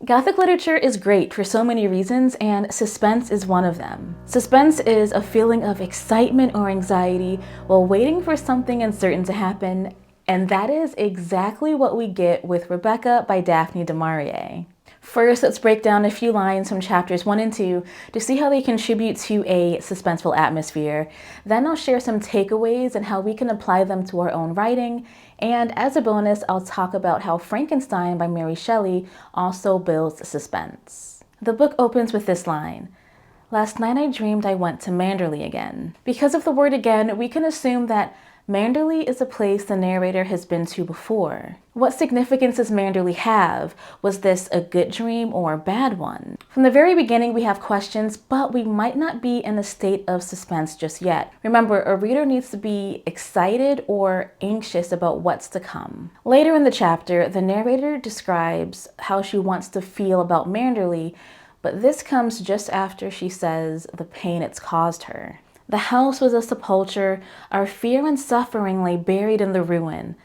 Gothic literature is great for so many reasons, and suspense is one of them. Suspense is a feeling of excitement or anxiety while waiting for something uncertain to happen, and that is exactly what we get with Rebecca by Daphne du Maurier. First, let's break down a few lines from chapters 1 and 2 to see how they contribute to a suspenseful atmosphere. Then I'll share some takeaways and how we can apply them to our own writing. And as a bonus, I'll talk about how Frankenstein by Mary Shelley also builds suspense. The book opens with this line: "Last night I dreamed I went to Manderley again." Because of the word again, we can assume that Manderley is a place the narrator has been to before. What significance does Manderley have? Was this a good dream or a bad one? From the very beginning, we have questions, but we might not be in a state of suspense just yet. Remember, a reader needs to be excited or anxious about what's to come. Later in the chapter, the narrator describes how she wants to feel about Manderley, but this comes just after she says the pain it's caused her. "The house was a sepulchre, our fear and suffering lay buried in the ruin.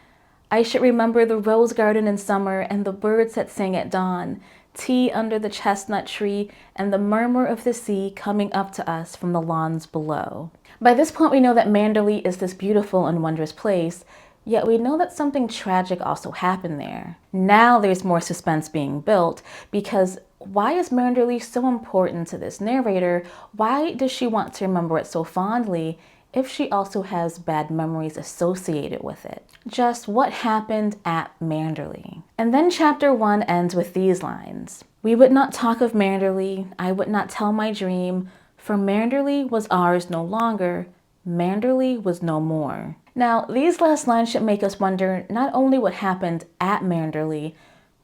I should remember the rose garden in summer and the birds that sang at dawn, tea under the chestnut tree, and the murmur of the sea coming up to us from the lawns below." By this point, we know that Manderley is this beautiful and wondrous place, yet we know that something tragic also happened there. Now there's more suspense being built, because why is Manderley so important to this narrator? Why does she want to remember it so fondly if she also has bad memories associated with it? Just what happened at Manderley? And then chapter 1 ends with these lines: "We would not talk of Manderley, I would not tell my dream, for Manderley was ours no longer, Manderley was no more." Now, these last lines should make us wonder not only what happened at Manderley,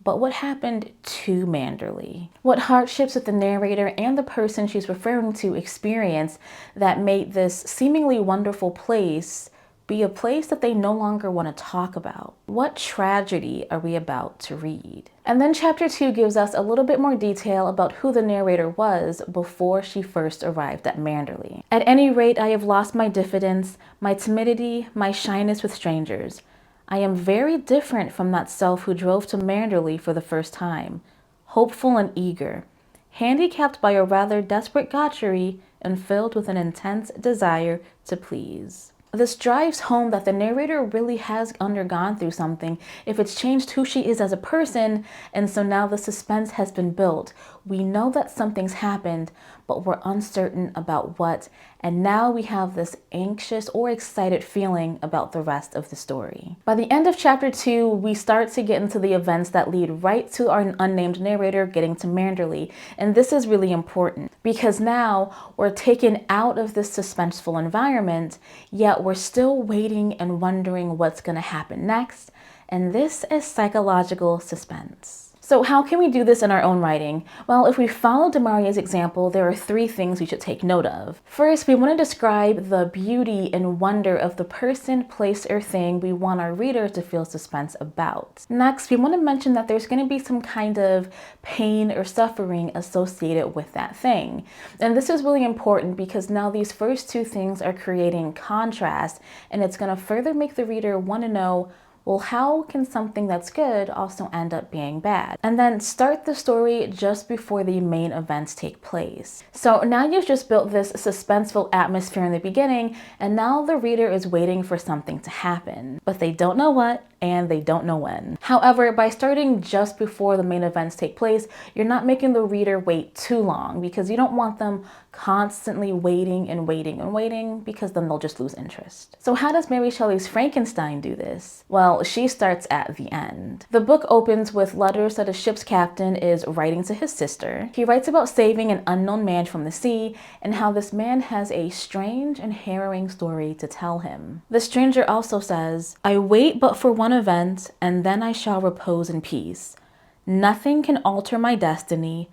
but what happened to Manderley? What hardships did the narrator and the person she's referring to experience that made this seemingly wonderful place be a place that they no longer want to talk about? What tragedy are we about to read? And then chapter 2 gives us a little bit more detail about who the narrator was before she first arrived at Manderley. "At any rate, I have lost my diffidence, my timidity, my shyness with strangers. I am very different from that self who drove to Manderley for the first time, hopeful and eager, handicapped by a rather desperate gaucherie and filled with an intense desire to please." This drives home that the narrator really has undergone through something if it's changed who she is as a person, and so now the suspense has been built. We know that something's happened, but we're uncertain about what, and now we have this anxious or excited feeling about the rest of the story. By the end of chapter 2, we start to get into the events that lead right to our unnamed narrator getting to Manderley, and this is really important because now we're taken out of this suspenseful environment, yet we're still waiting and wondering what's going to happen next, and this is psychological suspense. So how can we do this in our own writing? Well, if we follow du Maurier's example, there are 3 things we should take note of. First, we want to describe the beauty and wonder of the person, place, or thing we want our reader to feel suspense about. Next, we want to mention that there's going to be some kind of pain or suffering associated with that thing. And this is really important because now these first 2 things are creating contrast, and it's going to further make the reader want to know, well, how can something that's good also end up being bad? And then start the story just before the main events take place. So now you've just built this suspenseful atmosphere in the beginning, and now the reader is waiting for something to happen, but they don't know what and they don't know when. However, by starting just before the main events take place, you're not making the reader wait too long because you don't want them constantly waiting and waiting and waiting because then they'll just lose interest. So how does Mary Shelley's Frankenstein do this? Well, she starts at the end. The book opens with letters that a ship's captain is writing to his sister. He writes about saving an unknown man from the sea and how this man has a strange and harrowing story to tell him. The stranger also says, "I wait but for one event, and then I shall repose in peace. Nothing can alter my destiny.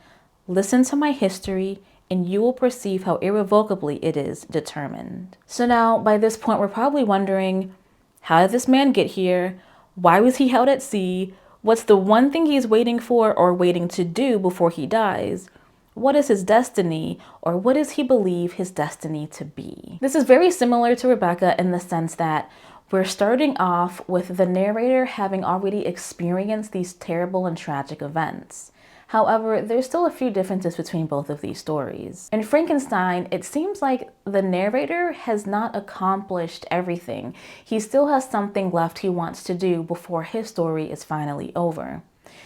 Listen to my history, and you will perceive how irrevocably it is determined." So now, by this point, we're probably wondering, how did this man get here? Why was he out at sea? What's the one thing he's waiting for or waiting to do before he dies? What is his destiny, or what does he believe his destiny to be? This is very similar to Rebecca in the sense that we're starting off with the narrator having already experienced these terrible and tragic events. However, there's still a few differences between both of these stories. In Frankenstein, it seems like the narrator has not accomplished everything. He still has something left he wants to do before his story is finally over.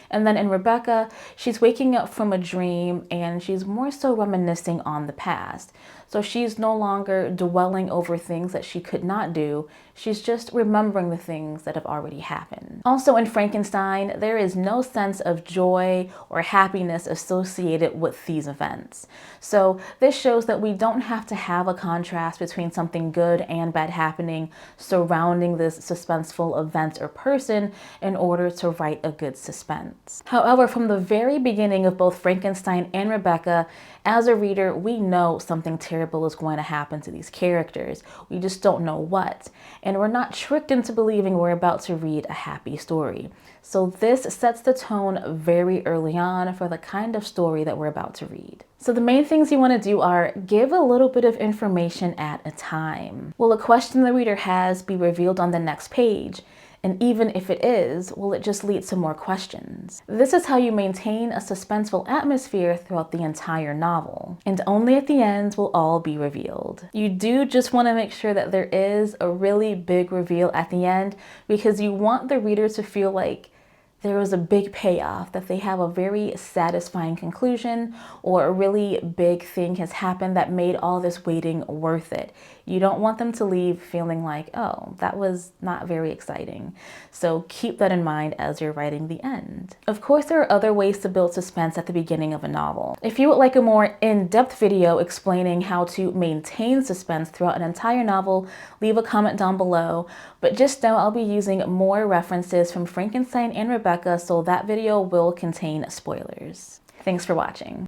And then in Rebecca, she's waking up from a dream and she's more so reminiscing on the past. So she's no longer dwelling over things that she could not do. She's just remembering the things that have already happened. Also in Frankenstein, there is no sense of joy or happiness associated with these events. So this shows that we don't have to have a contrast between something good and bad happening surrounding this suspenseful event or person in order to write a good suspense. However, from the very beginning of both Frankenstein and Rebecca, as a reader, we know something terrible is going to happen to these characters. We just don't know what. And we're not tricked into believing we're about to read a happy story. So this sets the tone very early on for the kind of story that we're about to read. So the main things you want to do are give a little bit of information at a time. Will a question the reader has be revealed on the next page? And even if it is, will it just lead to more questions? This is how you maintain a suspenseful atmosphere throughout the entire novel. And only at the end will all be revealed. You do just want to make sure that there is a really big reveal at the end, because you want the reader to feel like there was a big payoff, that they have a very satisfying conclusion, or a really big thing has happened that made all this waiting worth it. You don't want them to leave feeling like, oh, that was not very exciting. So keep that in mind as you're writing the end. Of course, there are other ways to build suspense at the beginning of a novel. If you would like a more in-depth video explaining how to maintain suspense throughout an entire novel, leave a comment down below. But just know I'll be using more references from Frankenstein and Rebecca, so that video will contain spoilers. Thanks for watching.